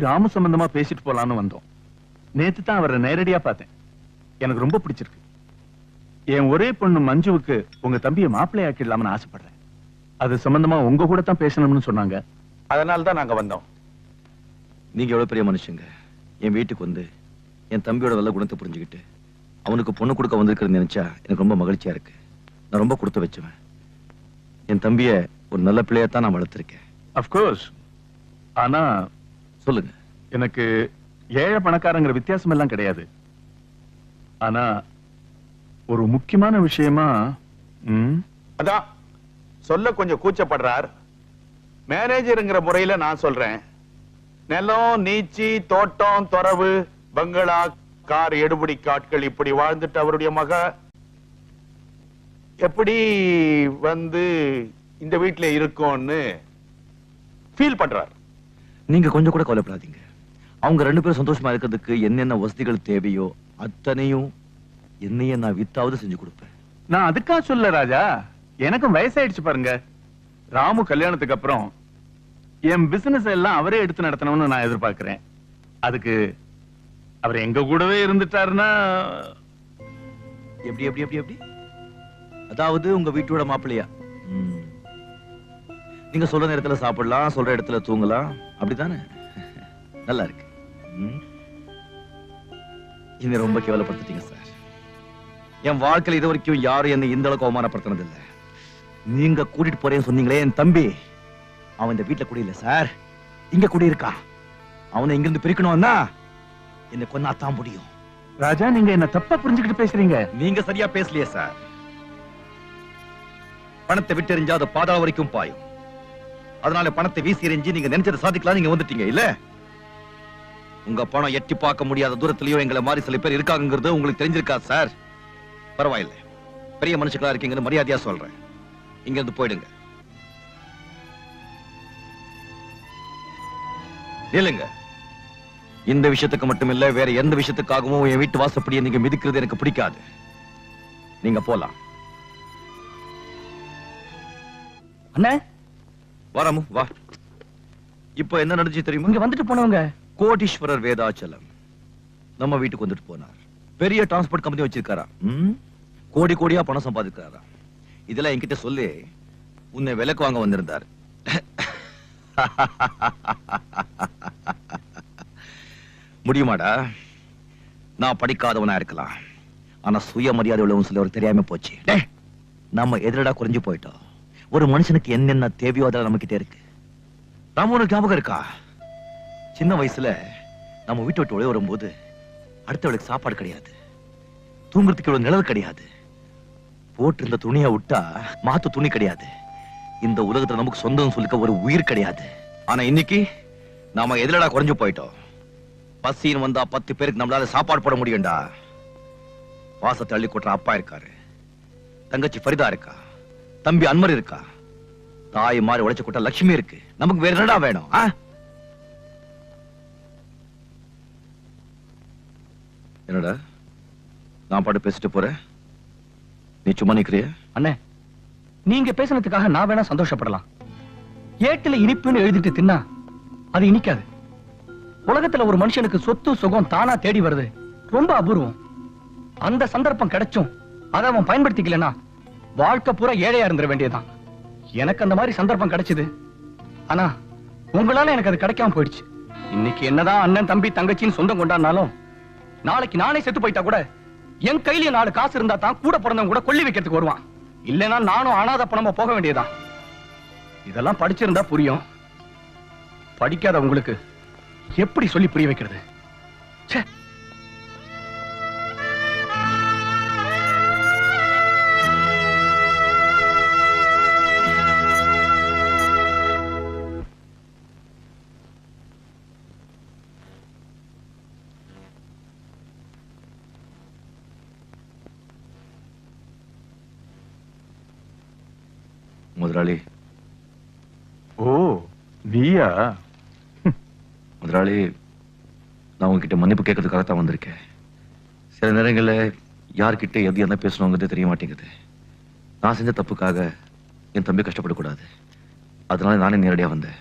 ராமு சம்பந்தமா பேசிட்டு போலான்னு வந்தோம். நேத்து தான் அவரை நேரடியா பார்த்தேன். எனக்கு ரொம்ப பிடிச்சிருக்கு. என் ஒரே பொண்ணு மஞ்சுவுக்கு உங்க தம்பியை மாப்பிள்ளை ஆக்கிடலாம்னு ஆசைப்படுறேன். அது சம்பந்தமா உங்க கூட தான் பேசணும்னு சொன்னாங்க. அதனால தான் நாங்க வந்தோம். நீங்க எவ்வளவு பெரிய மனுஷங்க. என் வீட்டுக்கு வந்து என் தம்பியோட நல்ல குணத்தை புரிஞ்சுக்கிட்டு அவனுக்கு பொண்ணு கொடுக்க வந்திருக்கிறது நினைச்சா எனக்கு ரொம்ப மகிழ்ச்சியா இருக்கு. நான் ரொம்ப கொடுத்து வச்சுவேன். என் தம்பிய ஒரு நல்ல பிள்ளையத்தான் நான் வளர்த்திருக்கேன். அப்கோர்ஸ். ஆனா சொல்லுங்க. எனக்கு ஏழை பணக்காரங்கிற வித்தியாசம் எல்லாம் கிடையாது. ஆனா ஒரு முக்கியமான விஷயமா அதான் சொல்ல கொஞ்சம் கூச்சப்படுறார். மேனேஜருங்கிற முறையில நான் சொல்றேன். நிலம், நீச்சி, தோட்டம், தொரவு, பங்களா, கார், எடுபடி காட்கள் இப்படி வாழ்ந்துட்டு அவருடைய மக எப்படி வந்து இந்த வீட்டுல இருக்கும்னு ஃபீல் பண்றார். நீங்க கொஞ்சம் கூட கவலைப்படாதீங்க. அவங்க 2 பேரும் சந்தோஷமா இருக்கிறதுக்கு என்னென்ன வசதிகள் தேவையோ அத்தனையும் என்னையே நான் வித்தாவது செஞ்சு கொடுப்பேன். நான் அதுக்கா சொல்ல ராஜா, எனக்கும் வயசாயிடுச்சு பாருங்க. ராமு கல்யாணத்துக்கு அப்புறம் என் பிசினஸ் எல்லாம் அவரே எடுத்து நடத்தணும்னு நான் எதிர்பார்க்கிறேன். அதுக்கு அவர் எங்க கூடவே இருந்துட்டாருன்னா. எப்படி எப்படி எப்படி எப்படி அதாவது உங்க வீட்டோட மாப்பிள்ளையா? நீங்க சொல்ற நேரத்துல சாப்பிடலாம், சொல்ற இடத்துல தூங்கலாம், அப்படித்தானே? நல்லா இருக்கு. என்ன ரொம்ப கேவலப்படுத்திட்டீங்க சார். என் வாழ்க்கையில் இது வரைக்கும் யாரும் என்ன இந்த அளவுக்கு அவமானப்படுத்தினது இல்லை. நீங்க கூட்டிட்டு போறேன்னு சொன்னீங்களே என் தம்பி, அவன் இந்த வீட்டுல குடியில்ல சார், இங்க குடியிருக்கான். அவனை இங்கிருந்து பிரிக்கணும்னா என்ன கொன்னாத்தான் முடியும். ராஜா, நீங்க என்ன தப்பா புரிஞ்சுக்கிட்டு பேசுறீங்க. நீங்க சரியா பேசலையே சார். பணத்தை விட்டு எறிஞ்சா அது பாதாள வரைக்கும் பாயும். அதனால பணத்தை வீசி எறிஞ்சு நீங்க நினைச்சதை சாதிக்கலாம் நீங்க வந்துட்டீங்க இல்ல. உங்க பணம் எட்டி பார்க்க முடியாத தூரத்திலயோ எங்களை மாதிரி சில பேர் இருக்காங்கிறது உங்களுக்கு தெரிஞ்சிருக்கா சார்? பரவாயில்லை, பெரிய மனுஷங்களா இருக்கீங்கன்னு மரியாதையா சொல்றேன். இங்க இருந்து போயிடுங்க. இல்லங்க, இந்த விஷயத்துக்கு மட்டும் இல்ல, வேற எந்த விஷயத்துக்காகவும் என் வீட்டு வாசப்படியை நீங்க மிதிக்கிறது எனக்கு பிடிக்காது. நீங்க போலாம். அண்ணே, வாராமு வா. இப்ப என்ன நடந்துச்சு தெரியுமா? இங்க வந்துட்டு போனவங்க கோடீஸ்வரர் வேதாச்சலம் நம்ம வீட்டுக்கு வந்துட்டு போனார். பெரிய டிரான்ஸ்போர்ட் கம்பெனி வச்சிருக்காரா, கோடி கோடியா பணம் சம்பாதிக்கிறாரா. இதெல்லாம் என்கிட்ட சொல்லி உன்னை விலைக்கு வாங்க வந்திருந்தார். முடியுமாடா? நான் படிக்காதவனா இருக்கலாம், ஆனா சுயமரியாதை உள்ளவன் சொல்லி ஒரு தெரியாம போச்சு. நம்ம எதிரடா குறைஞ்சு போயிட்டோம். ஒரு மனுஷனுக்கு என்னென்ன தேவையோ அதெல்லாம் நம்ம கிட்டே இருக்கு. ராமனுக்கு ஞாபகம் இருக்கா? சின்ன வயசுல நம்ம வீட்டை விட்டு ஒளி வரும்போது அடுத்தவளுக்கு சாப்பாடு கிடையாது, தூங்குறதுக்கு இவ்வளவு நிழல் கிடையாது, போட்டு இருந்த துணியை விட்டா மாத்து துணி கிடையாது, இந்த உலகத்துல நமக்கு சொந்தம் சொல்லிக்க ஒரு உயிர் கிடையாது. ஆனா இன்னைக்கு நாம எதிரடா குறைஞ்சு போயிட்டோம். பசின்னு வந்தா 10 பேருக்கு நம்மளால சாப்பாடு போட முடியும்டா. வாசத்தை அள்ளி கொட்டுற அப்பா இருக்காரு, தங்கச்சி ஃபரிதா இருக்கா, தம்பி அன்வர் இருக்கா, தாய் மாறி உழைச்சு கொட்ட லட்சுமி இருக்கு. நமக்கு வேற என்னடா வேணும்? என்னடா நான் பாட்டு பேசிட்டு போறேன், நீ சும்மா நிக்கிறிய? அண்ணே, நீங்க பேசினதுக்காக நான் வேணா சந்தோஷப்படலாம். ஏட்டுல இனிப்புன்னு எழுதிட்டு தின்னா அது இனிக்காது. உலகத்துல ஒரு மனுஷனுக்கு சொத்து சுகம் தானா தேடி வருது ரொம்ப அபூர்வம். அந்த சந்தர்ப்பம் கிடைச்சும் அதை அவன் பயன்படுத்திக்கலனா வாழ்க்கை பூரா ஏழையா இருந்துட வேண்டியதுதான். எனக்கு அந்த மாதிரி சந்தர்ப்பம் கிடைச்சது, ஆனா உங்களால எனக்கு அது கிடைக்காம போயிடுச்சு. இன்னைக்கு என்னதான் அண்ணன் தம்பி தங்கச்சின்னு சொந்தம் கொண்டாடினாலும் நாளைக்கு நானே செத்து போயிட்டா கூட என் கையில 4 காசு இருந்தா தான் கூட பிறந்தவங்க கூட கொல்லி வைக்கிறதுக்கு வருவான். இல்லைன்னா நானும் அனாதை பணமா போக வேண்டியதான். இதெல்லாம் படிச்சிருந்தா புரியும், படிக்காத உங்களுக்கு எப்படி சொல்லி புரிய வைக்கிறது? முதலாளி. ஓ, நீயா? முதலாளி, நான் உங்ககிட்ட மன்னிப்பு கேட்கறதுக்காகத்தான் வந்திருக்கேன். சில நேரங்களில் யார்கிட்ட எது என்ன பேசணுங்கிறது தெரிய மாட்டேங்குது. நான் செஞ்ச தப்புக்காக என் தம்பி கஷ்டப்படக்கூடாது, அதனால நானே நேரடியாக வந்தேன்.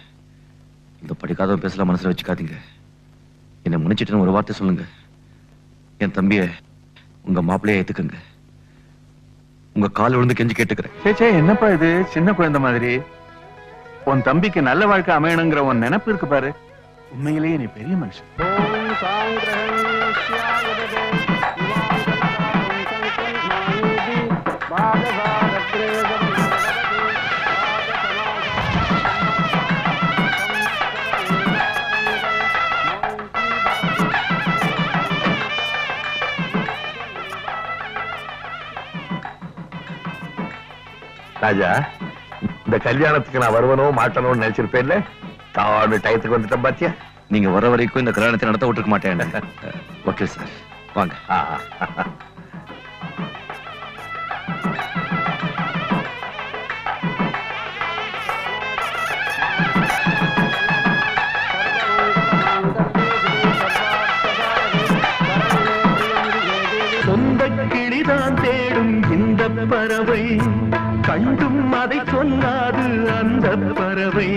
இந்த படிக்காதவன் பேசலாம் மனசுல வச்சுக்காதீங்க. என்னை மன்னிச்சிட்டுன்னு ஒரு வார்த்தை சொல்லுங்க. என் தம்பிய உங்க மாப்பிள்ளைய ஏத்துக்குங்க. உங்க கால் விழுந்து கெஞ்சி கேட்டுக்கிறேன். சேச்சே, என்னப்பா இது சின்ன குழந்தை மாதிரி? உன் தம்பிக்கு நல்ல வாழ்க்கை அமையணுங்கிற உன் நினைப்பு இருக்கு பாரு. உண்மையிலேயே நீ பெரிய மனுஷன். ராஜா, இந்த கல்யாணத்துக்கு நான் வருவனோ மாட்டணும்னு நினைச்சிருப்பேன்ல, தாடு டயத்துக்கு வந்துட்டேன் பாத்தியா? நீங்க வர வரைக்கும் இந்த கல்யாணத்தை நடத்த விட்டுருக்க மாட்டேன். வக்கீல் சார் வாங்க. சொந்த கிளிதான் தேடும் இந்த பறவை, கண்டும் அதை சொல்லாது அந்த பறவை.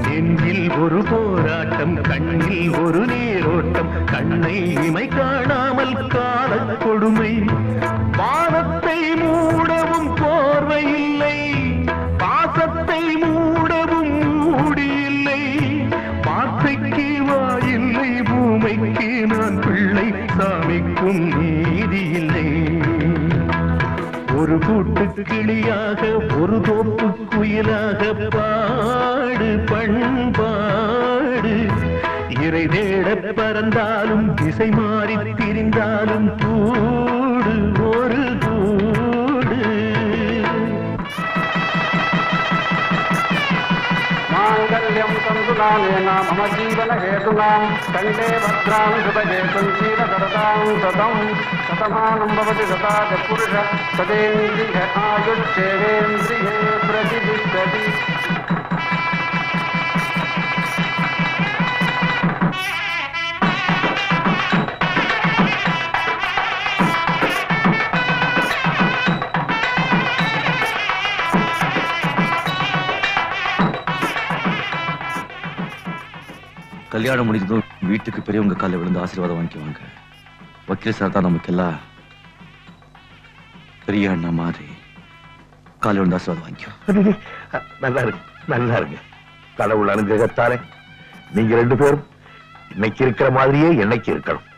நெஞ்சில் ஒரு போராட்டம், கண்ணில் ஒரு நீரோட்டம், கண்ணை இமை காணாமல் கால கொடுமை. வானத்தை மூடவும் போர்வை இல்லை, பாசத்தை மூடவும் மூடி இல்லை. வார்த்தைக்கு வாயில்லை, பூமைக்கு நான் பிள்ளை, சாமிக்கும் நீதி இல்லை. ஒரு கூட்டு கிளியாக ஒரு தோப்பு குயிலாக பாடு பண்பாடு. இறை தேட பறந்தாலும் திசை மாறி திரிந்தாலும் கூடு ஒரு கூடு. மாங்கல்யம் சந்துலானேன மம ஜீவன ஹேதுனாம் கண்டே பத்ராம் சுபஜே சஞ்சீர சரதாம் சதம் சதமானம் பவதி சதாஜ புருஷ சதேந்திரிய ஆயுட்சேவேந்திரியே பிரதிதிஷ்டதி. கல்யாணம் முடிஞ்சதும் வீட்டுக்கு பெரியவங்க காலில் விழுந்து ஆசீர்வாதம் வாங்கிக்குவாங்க. வக்கீல் சார் தான் நமக்கு எல்லாம் பெரிய அண்ணா மாதிரி காலில் விழுந்து ஆசீர்வாதம் வாங்கிக்குவோம். நல்லா இருக்கு, நல்லா இருக்கு. கடவுள் அனுகிரகத்தாரே நீங்க ரெண்டு பேரும் இன்னைக்கு இருக்கிற மாதிரியே என்னைக்கு இருக்கணும்.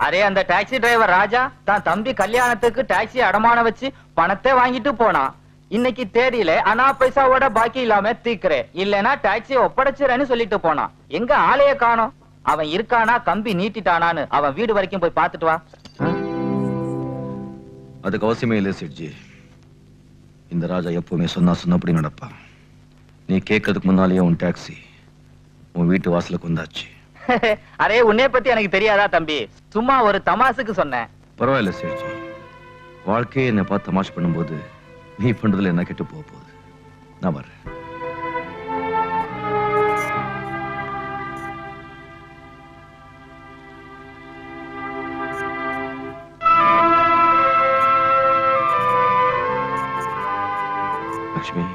அரே, அந்த டாக்ஸி டிரைவர் ராஜா தான் தம்பி கல்யாணத்துக்கு டாக்ஸி அடமான வச்சு பணத்தை வாங்கிட்டு போனான். இன்னைக்கு தேதியில அனா பைசாவோட பாக்கி இல்லாம தீக்குறேன், இல்லனா டாக்ஸியை ஒப்படைச்சிறேன்னு சொல்லிட்டு போனான். எங்க ஆளைய காணோம். அவன் இருக்கானா கம்பி நீட்டிட்டானான்னு அவன் வீடு வரைக்கும் போய் பார்த்துட்டு வா. அதுக்கு அவசியமே இல்லை சேட்ஜி. இந்த ராஜா எப்பவுமே சொன்னபடி நடப்பான். நீ கேட்கறதுக்கு முன்னாலேயே உன் டாக்ஸி உன் வீட்டு வாசலுக்கு வந்தாச்சு. அரே, உன்னை பத்தி எனக்கு தெரியாதா தம்பி? சும்மா ஒரு தமாசுக்கு சொன்னேன். பரவாயில்ல சேட்ஜி, வாழ்க்கையை என்னை பார்த்து தமாஷ் பண்ணும்போது நீ பண்றதுல என்ன கெட்டு போக போகுது. நான் வர்றேன். லட்சுமி,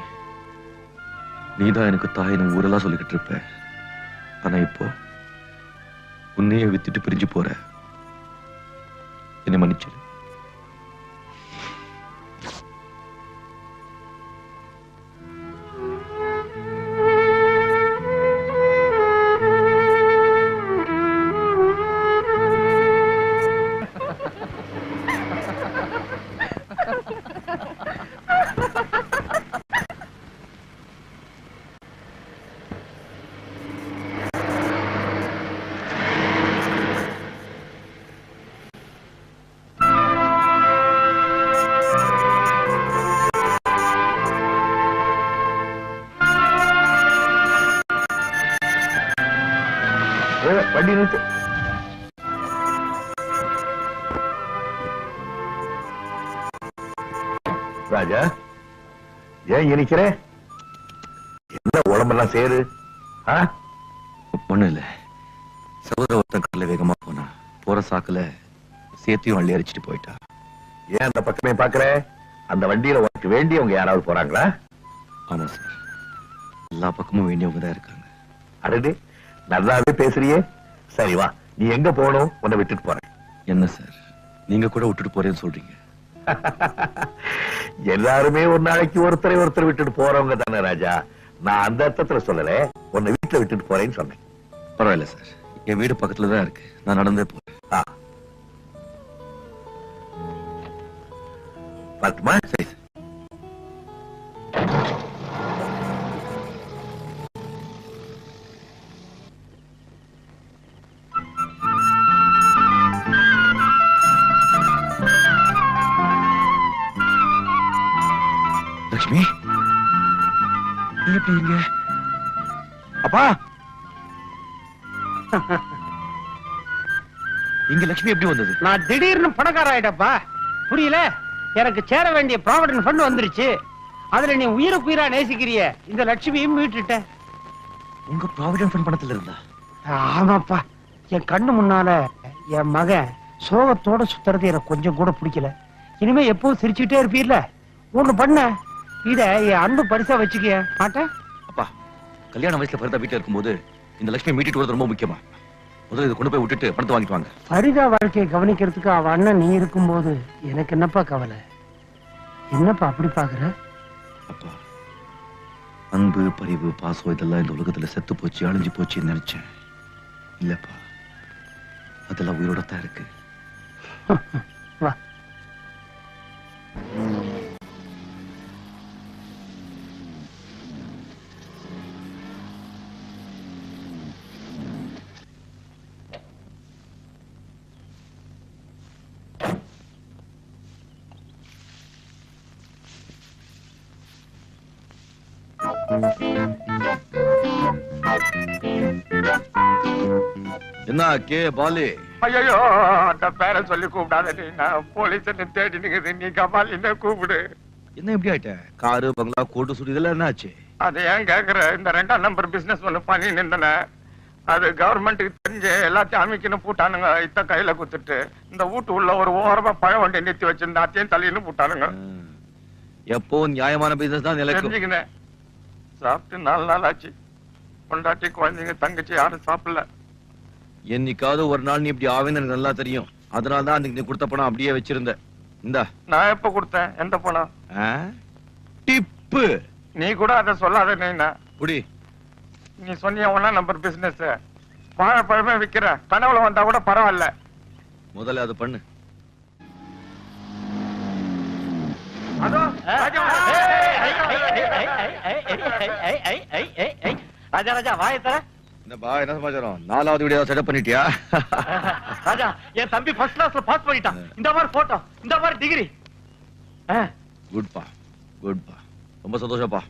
நீதான் எனக்கு தாயின்னு ஊரெல்லாம் சொல்லிக்கிட்டு இருப்ப. ஆனா இப்போ உன்னையே வித்துட்டு பிரிஞ்சு போற. என்னை மன்னிச்சிரு. வண்டி நிறுத்து. ராஜா, ஏன் இனிக்கிற? என்ன உடம்பெல்லாம் சேரு? ஒண்ணும் இல்ல, சகோதர ஒருத்தன் கடல வேகமா போனா போற சாக்குல சேத்தையும் அள்ளி அரிச்சிட்டு போயிட்டா. ஏன் அந்த பக்கமே பாக்குற? அந்த வண்டியில உனக்கு வேண்டியவங்க யாராவது போறாங்களா? ஆமா சார், எல்லா பக்கமும் வேண்டியவங்க தான் இருக்காங்க. அடடே, நல்லாவே பேசுறியே. சரி வா, நீ எங்க போகணும்? உன்னை விட்டுட்டு போறேன். என்ன சார், நீங்க கூட விட்டுட்டு போறேன்னு சொல்றீங்க? எல்லாருமே ஒரு நாளைக்கு ஒருத்தரை ஒருத்தர் விட்டுட்டு போறவங்க தானே ராஜா. நான் அந்த அர்த்தத்துல சொல்லல, உன்னை வீட்டுல விட்டுட்டு போறேன்னு சொன்னேன். பரவாயில்ல சார், என் வீடு பக்கத்துல தான் இருக்கு, நான் நடந்தே போறேன். பார்த்துமா? சரி. லட்சுமி, நீ எப்படி இங்க? அப்பா, இங்க லட்சுமி எப்படி வந்தது? நான் திடீர்னு பணக்கார ஆயிட்டப்பா. புரியல? எனக்கு சேர வேண்டிய ப்ராவிடன்ட் ஃபண்ட் வந்துருச்சு. அதுல நீ உயிருக்கு உயிரா நேசிக்கிறிய இந்த லட்சுமியும் மீட்டுட்ட. உங்க ப்ராவிடன்ட் ஃபண்ட் பணத்துல இருந்தா? ஆமாப்பா, என் கண்ணு முன்னால என் மகன் சோகத்தோட சுத்துறது எனக்கு கொஞ்சம் கூட பிடிக்கல. இனிமே எப்பவும் சிரிச்சுட்டே இருப்பீர்ல, ஒண்ணு பண்ண, இத என் அன்பு பரிசா வச்சுக்க மாட்டேன். அப்பா, கல்யாண வயசுல பரிதா வீட்டுல இருக்கும்போது இந்த லட்சுமி மீட்டிட்டு வரது ரொம்ப முக்கியமா. முதல்ல இதை கொண்டு போய் விட்டுட்டு பணத்தை வாங்கிட்டு வாங்க. பரிதா வாழ்க்கையை கவனிக்கிறதுக்கு அவ அண்ணன் நீ இருக்கும்போது எனக்கு என்னப்பா கவலை? என்னப்பா அப்படி பாக்குற? அப்பா, அன்பு, பரிவு, பாசம் இதெல்லாம் இந்த உலகத்துல செத்து போச்சு, அழிஞ்சு போச்சுன்னு நினைச்சேன். இல்லப்பா, அதெல்லாம் உயிரோட தான் இருக்கு. வா. என்ன கே பாலி? ஐயோ, அந்த பேரை சொல்லி கூப்பிடாத. நான் போலீஸ் தேடி நிக்குது, நீ கபால் என்ன கூப்பிடு. என்ன எப்படி ஆயிட்ட? காரு, பங்களா, கோட்டு சுடி இதெல்லாம் என்ன ஆச்சு? அது ஏன் கேக்குற? இந்த 2ஆம் நம்பர் பிசினஸ் ஒண்ணு பண்ணி நின்றன. அது கவர்மெண்ட்டுக்கு தெரிஞ்சு எல்லாத்தையும் அமைக்கணும் பூட்டானுங்க. இத்த கையில குத்துட்டு இந்த வீட்டு உள்ள ஒரு ஓரமா பழ வண்டி நிறுத்தி வச்சிருந்த அத்தையும் தலையின்னு பூட்டானுங்க. எப்போ நியாயமான பிசினஸ் தான் நிலைக்கும். தெரிஞ்சுக்கினேன். சாப்பிட்டு 4 நாள் ஆச்சு. பொண்டாட்டி, குழந்தைங்க, தங்கச்சி யாரும் சாப்பிடல. என்னைக்காவது ஒரு நாள் நீ இப்படி ஆவேன்னு எனக்கு நல்லா தெரியும். அதனாலதான் அன்னைக்கு நீ கொடுத்த பணம் அப்படியே வச்சிருந்த. இந்தா. நான் எப்ப கொடுத்தேன்? எந்த பணம்? டிப்பு. நீ கூட அதை சொல்லாத. நீனா புடி. நீ சொன்னிய 1ஆம் நம்பர் பிசினஸ் வாழைப்பழமே விக்கிற. கனவுல வந்தா கூட பரவாயில்ல. முதல்ல அது பண்ணு. அதோ ராஜா ராஜா வாயை தர. என்னப்பா, என்ன சமாச்சாரம்? 4வது வீடியோ செட்டப் பண்ணிட்டியா? ராஜா, என் தம்பி ஃபர்ஸ்ட் கிளாஸ்ல பாஸ் பண்ணிட்டான். இந்த மாதிரி போட்டோ, இந்த மாதிரி டிகிரி. குட்பா, குட்பா, ரொம்ப சந்தோஷப்பா.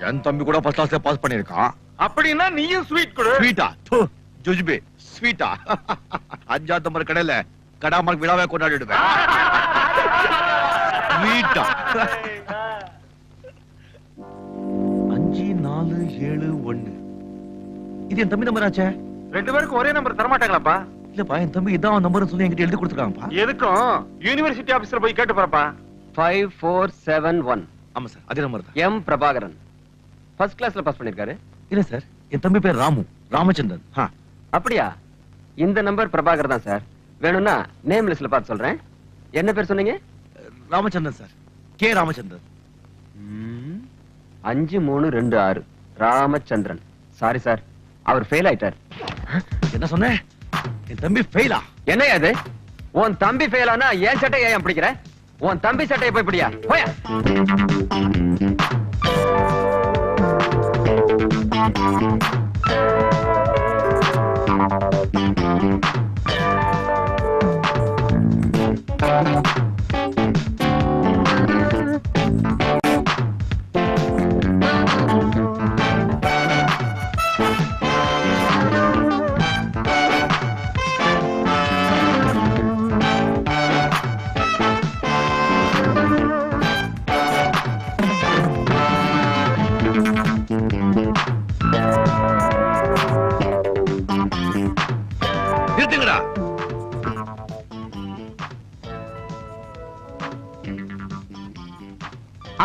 என் தம்பி கூட ஃபர்ஸ்ட் கிளாஸ்ல பாஸ் பண்ணிருக்கான். அப்படின்னா நீயும் ஸ்வீட் கொடு. ஸ்வீட்டா? ஜுஜ்பே ஸ்வீட்டா? 5ஆம் நம்பர் கடையில கடாமலுக்கு விழாவே கொண்டாடிடுவேன். ஸ்வீட்டா? 5 4 7 1. இது என் தம்பி நம்பர் ஆச்சே. 2 பேருக்கு ஒரே நம்பர் தர மாட்டாங்களாப்பா? இல்லப்பா, என் தம்பி இதான் நம்பர்னு சொல்லி என்கிட்ட எழுதி கொடுத்துருக்காங்கப்பா. எதுக்கும் யூனிவர்சிட்டி ஆபீஸ்ல போய் கேட்டு போறப்பா. 5471. ஆமா சார், அதே நம்பர் தான். எம் பிரபாகரன் ஃபர்ஸ்ட் கிளாஸ்ல பாஸ் பண்ணிருக்காரு. இல்ல சார், என் தம்பி பேர் ராமு, ராமச்சந்திரன். அப்படியா? இந்த நம்பர் பிரபாகர் தான் சார். வேணும்னா நேம் லிஸ்ட்ல பார்த்து சொல்றேன். என்ன பேர் சொன்னீங்க? Ramachandran sir, K Ramachandran. 5326 Ramachandran. Sorry sir, அவர் ஃபெயில் ஆயிட்டார். என்ன சொன்ன? என் தம்பி ஃபெயிலா? என்ன அது? உன் தம்பி ஃபெயில் ஆனா என் சட்டையை ஏன் பிடிக்கிற? உன் தம்பி சட்டையை போய் பிடியா, போயா. இறங்குடா.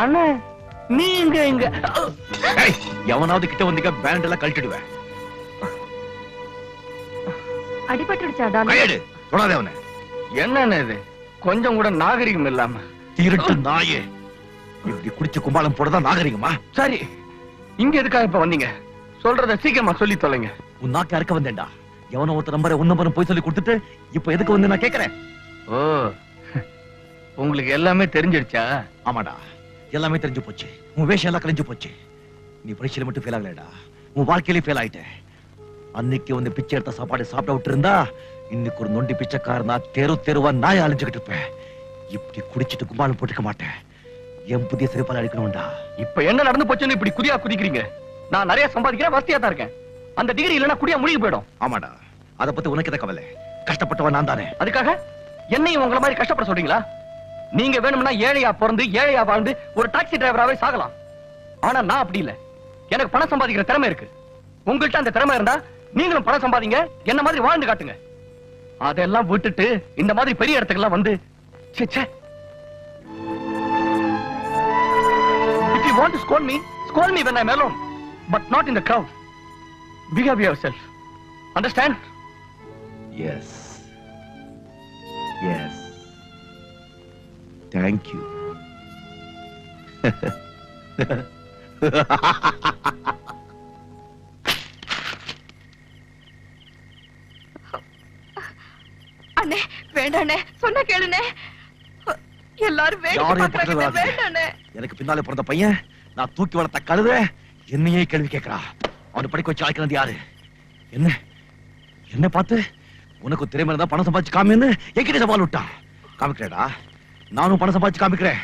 அண்ணே நீங்க இங்க ஏய், எவனாவது கிட்ட வந்தீங்க பேண்ட் எல்லாம் கழட்டிடுவேன். அடிபட்டுடுச்சா டாலி? கையெடு, தொடாதே அவனை. என்னன்னு இது கொஞ்சம் கூட நாகரிகம் இல்லாம. திருட்டு நாயே, இப்படி குடிச்ச கும்பாலம் போடதான் நாகரிகமா? சரி, இங்க எதுக்காக இப்ப வந்தீங்க? சொல்றத சீக்கிரமா சொல்லி தொலைங்க. உன் நாக்கு அறுக்க வந்தேன்டா. எவனோ ஒருத்த நம்பரை உன் நம்பரும் போய் சொல்லி கொடுத்துட்டு இப்ப எதுக்கு வந்து நான் கேக்குறேன்? ஓ, உங்களுக்கு எல்லாமே தெரிஞ்சிடுச்சா? ஆமாடா, எல்லாமே தெரிஞ்சு போச்சு. உன் வேஷம் எல்லாம் கலைஞ்சு போச்சு. நீ பரீட்சையில மட்டும் ஃபெயில் ஆகலடா, உன் வாழ்க்கையிலே ஃபெயில் ஆயிட்ட. அன்னைக்கு வந்து பிச்சை எடுத்த சாப்பாடு சாப்பிட விட்டு இருந்தா இன்னைக்கு ஒரு நொண்டி பிச்சைக்காரனா தெருவா நாய் அழிஞ்சுக்கிட்டு இருப்பேன். இப்படி குடிச்சிட்டு கும்பாலம் போட்டுக்க மாட்டேன். என் புதிய சிறைப்பால் அடிக்கணும்டா. இப்ப என்ன நடந்து போச்சுன்னு இப்படி குதியா குதிக்கிறீங்க? நான் நிறைய சம்பாதிக்கிறேன், வசதியா தான் இருக்கேன். அந்த டிகிரி இல்லனா குடியா முழுகி போயிடும். ஆமாடா, அத பத்தி உனக்கு எத கவலை? கஷ்டப்பட்டவன் நான் தானே. அதுக்காக என்னையும் உங்களை மாதிரி கஷ்டப்பட சொல்றீங்களா? நீங்க வேணும்னா ஏழையா பிறந்து ஏழையா வாழ்ந்து ஒரு டாக்ஸி டிரைவராவே சாகலாம். ஆனா நான் அப்படி இல்ல. எனக்கு பணம் சம்பாதிக்கிற திறமை இருக்கு. உங்கள்கிட்ட அந்த திறமை இருந்தா நீங்களும் பணம் சம்பாதிங்க, என்ன மாதிரி வாழ்ந்து காட்டுங்க. அதெல்லாம் விட்டுட்டு இந்த மாதிரி பெரிய இடத்துக்கு வந்து ச்சே ச்சே. If you want to scold me when I'm alone, but not in the crowd. Behave yourself. Understand? Yes. Yes. Thank you. அண்ணே வேண்டாண்ணே, சொன்ன கேளுண்ணே. எல்லாரும் யாரையும் வேண்டாண்ணே. பக்கத்துல வராதீங்க. எனக்கு பின்னாலே பிறந்த பையன், நான் தூக்கி வளர்த்த கழுத என்னையே கேள்வி கேட்கிறா. அவனை படிக்க வச்சு ஆய்க்கிறது யாரு? என்ன பார்த்து உனக்கு திறமை இருந்தா பணம் சம்பாதிச்சு காமின்னு என்கிட்ட சவால் விட்டான். காமிக்கிறேடா, நானும் பணம் சம்பாதிச்சு காமிக்கிறேன்.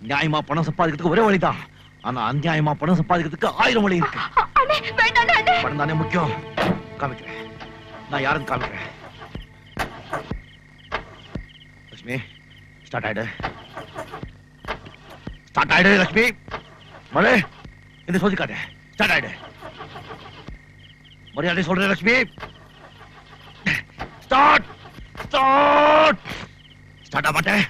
நியாயமா பணம் சம்பாதிக்கிறதுக்கு ஒரே வழிதான், ஆனா அநியாயமா பணம் சம்பாதிக்கிறதுக்கு 1000 வழி இருக்கு. பணம் தானே முக்கியம். காமிக்கிறேன், நான் யாருன்னு காமிக்கிறேன். லட்சுமி, ஸ்டார்ட் ஆயிடு. லட்சுமி மழை இந்த சொல்லி காட்டு. ஸ்டார்ட் ஆயிடு. மரியாதை சொல்றேன் லட்சுமி. ஸ்டார்ட் ஆக மாட்டேன்.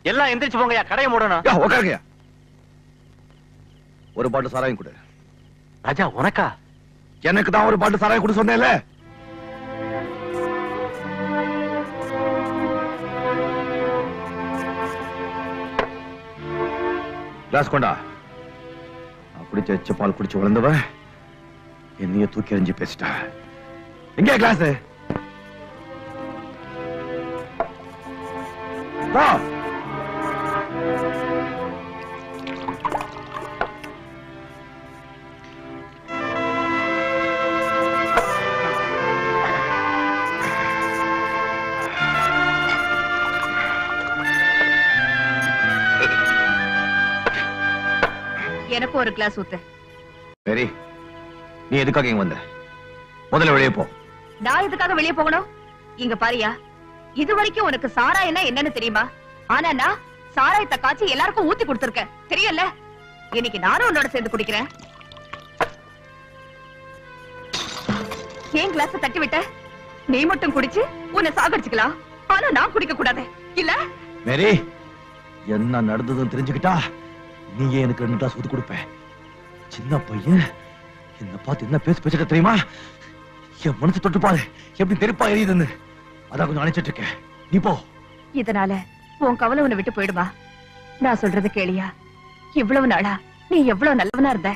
எல்லாம் எந்திரிச்சு போங்கயா, கடையை மூடணும். உட்காருங்கயா. ஒரு பாட்டு சாராயம் கொடு. ராஜா உனக்கா? எனக்கு தான் ஒரு பாட்டு சாராயம் கொடு சொன்னேன்ல. கிளாஸ் கொண்டா. குடிச்ச எச்ச பால் குடிச்சு வளர்ந்தவ என்னைய தூக்கி எறிஞ்சு பேசிட்டா. எங்க கிளாஸ்? எனக்கு ஒரு கிளாஸ் ஊத்து. சரி, நீ எதுக்காக இங்க வந்த? முதல்ல வெளியே போ. நான் எதுக்காக வெளியே போகணும்? இங்க பாரியா, இது வரைக்கும் உனக்கு சாராயம்னா என்னன்னு தெரியுமா? ஆனா நான் சாராயத்தை காய்ச்சி எல்லாருக்கும் ஊத்தி கொடுத்திருக்கேன், தெரியல? இன்னைக்கு நானும் உன்னோட சேர்ந்து குடிக்கிறேன். ஏன் கிளாஸ் தட்டி விட்ட? நீ மட்டும் குடிச்சு உன்னை சாகடிச்சுக்கலாம், ஆனா நான் குடிக்க கூடாது இல்ல? மேரி, என்ன நடந்ததுன்னு தெரிஞ்சுக்கிட்டா நீயே எனக்கு 2 கிளாஸ் ஊத்தி கொடுப்ப. சின்ன பையன் என்ன பார்த்து என்ன பேசிட்ட தெரியுமா? என் மனசு தொட்டு பாரு, எப்படி தெருப்பா எரியுதுன்னு. அதான் கொஞ்சம் அணைச்சிட்டு இருக்கேன். நீ போ. இதனால உன் கவலை உன்னை விட்டு போயிடுமா? நான் சொல்றது கேளியா? இவ்வளவு நாளா நீ எவ்வளவு நல்லவனா இருந்த.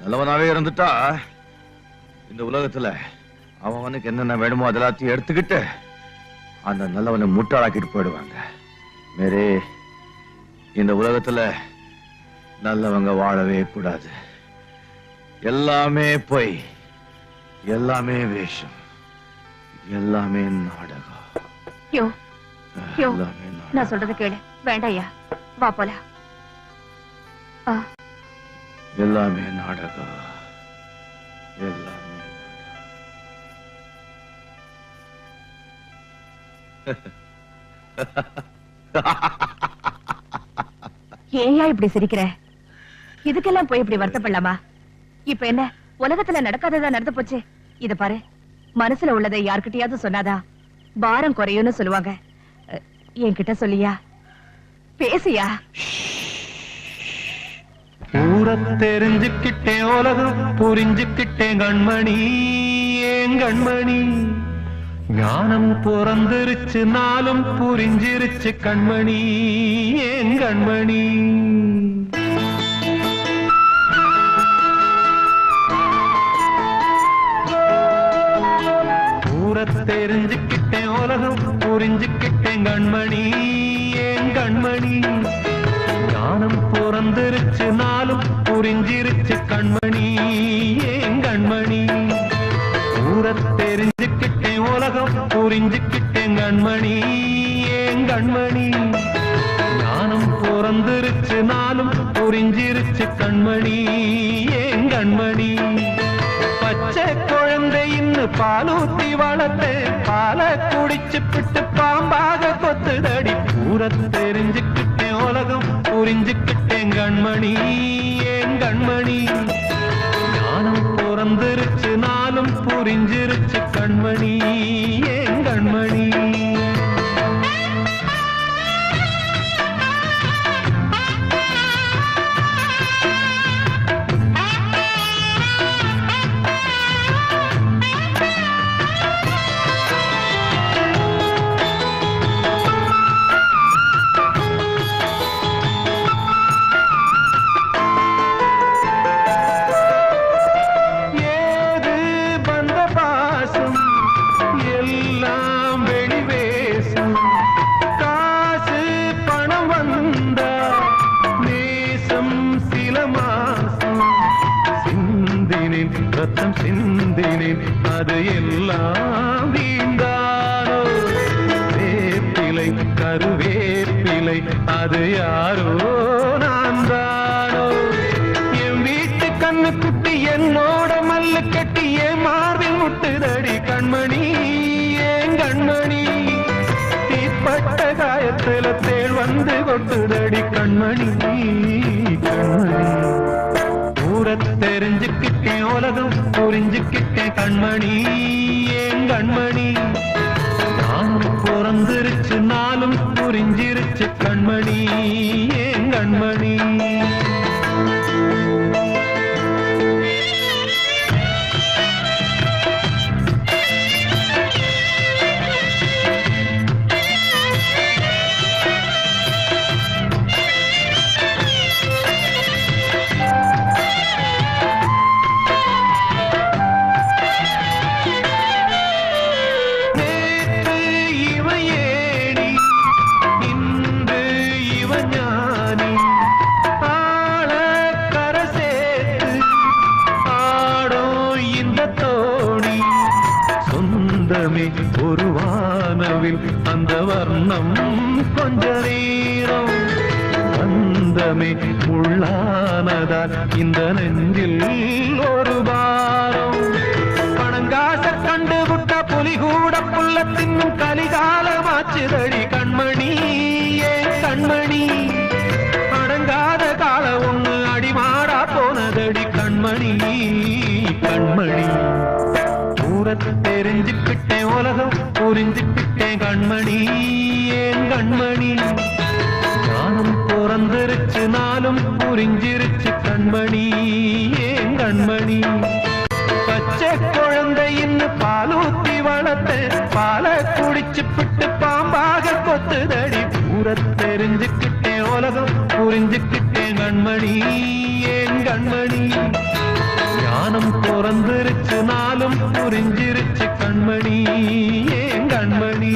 நல்லவனாவே இருந்துட்டா இந்த உலகத்துல அவனுக்கு என்னென்ன வேணுமோ அதெல்லாத்தையும் எடுத்துக்கிட்டு அந்த நல்லவனை முட்டாளாக்கிட்டு போயிடுவாங்க. மேரே, இந்த உலகத்துல நல்லவங்க வாழவே கூடாது. எல்லாமே பொய், எல்லாமே வேஷம், எல்லாமே நாடகம். யோ யோ எல்லாமே நாடகம். நான் சொல்றது கேளு. வேண்டாயா, வா போலாம். எல்லாமே நாடகம், எல்லாமே ஏயா இப்படி சிரிக்கிற? இதுக்கெல்லாம் போய் இப்படி வருத்தப்படலாமா? இப்ப என்ன உலகத்துல நடக்காததா நடந்து போச்சு. இத பாரு, மனசுல உள்ளதை யார்கிட்டயாவது சொன்னாதா பாரம் குறையும்னு சொல்லுவாங்க. என்கிட்ட சொல்லியா, பேசியா. ஊர தெரிஞ்சுக்கிட்டேன், உலகம் புரிஞ்சுக்கிட்டேன் கண்மணி, ஏன் கண்மணி. ஞானம் பிறந்திருச்சு, நாளும் புரிஞ்சிருச்சு கண்மணி, ஏன் கண்மணி. ஊர தெரிஞ்சுக்கிட்டேன், உலகம் புரிஞ்சுக்கிட்டேன் கண்மணி, ஏன் கண்மணி. ஞானம் பிறந்திருச்சு, நாளும் புரிஞ்சிருச்சு கண்மணி, ஏன் கண்மணி. ஊர தெரிஞ்சுக்கிட்டேன், உலகம் புரிஞ்சுக்கிட்டேன் கண்மணி, ஏன் கண்மணி. ஞானம் பிறந்திருச்சு, நாளும் புரிஞ்சிருச்சு கண்மணி, ஏன் கண்மணி. பச்சை குழந்தைன்னு பாலூத்தி வளர்த்து பால குடிச்சு பிட்டு பாம்பாக கொத்துதடி. ஊர தெரிஞ்சுக்கிட்டேன், உலகம் புரிஞ்சுக்கிட்டேன் கண்மணி, ஏன் கண்மணி. ஞானம் பிறந்திருச்சு, நாளும் புரிஞ்சிருச்சு கண்மணி, ஏன் கண்மணி. ரத்தம் சிந்தினேன், அது எல்லாம் வீண்டானோ. வேப்பிலை கருவேப்பிலை, அது யாரோ நான் தானோ. என் வீட்டு கண்ணு குட்டி என்னோட மல்லு கட்டி என் மார்பில் முட்டுதடி கண்மணி, ஏன் கண்மணி. தீப்பட்ட காயத்துல தேள் வந்து கொட்டுதடி கண்மணி, கண்மணி. ஊர தெரிஞ்சுக்கிட்டேன், உலகம் புரிஞ்சுக்கிட்டேன் கண்மணி, ஏன் கண்மணி. நானும் பிறந்திருச்சு, நாளும் புரிஞ்சிருச்சு கண்மணி, ஏன் கண்மணி. ஒரு வானவில் அந்த வர்ணம் கொஞ்ச நேரம் வந்தமே உள்ளானதால் இந்த நெஞ்சில் ஒரு பாரம். பணங்காச கண்டு விட்ட புலி கூட புள்ள தின்னும் கலிகாலமாச்சுதடி கண்மணி, ஏன் கண்மணி. அடங்காத கால ஒண்ணு அடிமாடா போனதடி கண்மணி, கண்மணி. தெரிஞ்சுக்கிட்டேன், உலகம் புரிஞ்சுக்கிட்டேன் கண்மணி, ஏன் கண்மணி. ஞானம் பிறந்திருச்சு, நாளும் புரிஞ்சிருச்சு கண்மணி, ஏன் கண்மணி. பச்சை குழந்தைன்னு பாலூத்தி வளர்த்த பால குடிச்சு பிட்டு பாம்பாக கொத்துதடி. ஊர தெரிஞ்சுக்கிட்டேன், உலகம் புரிஞ்சுக்கிட்டேன் கண்மணி, ஏன் கண்மணி. ஞானம் பிறந்திருச்சு, நாளும் புரிஞ்சிருச்சு கண்மணி, ஏன் கண்மணி.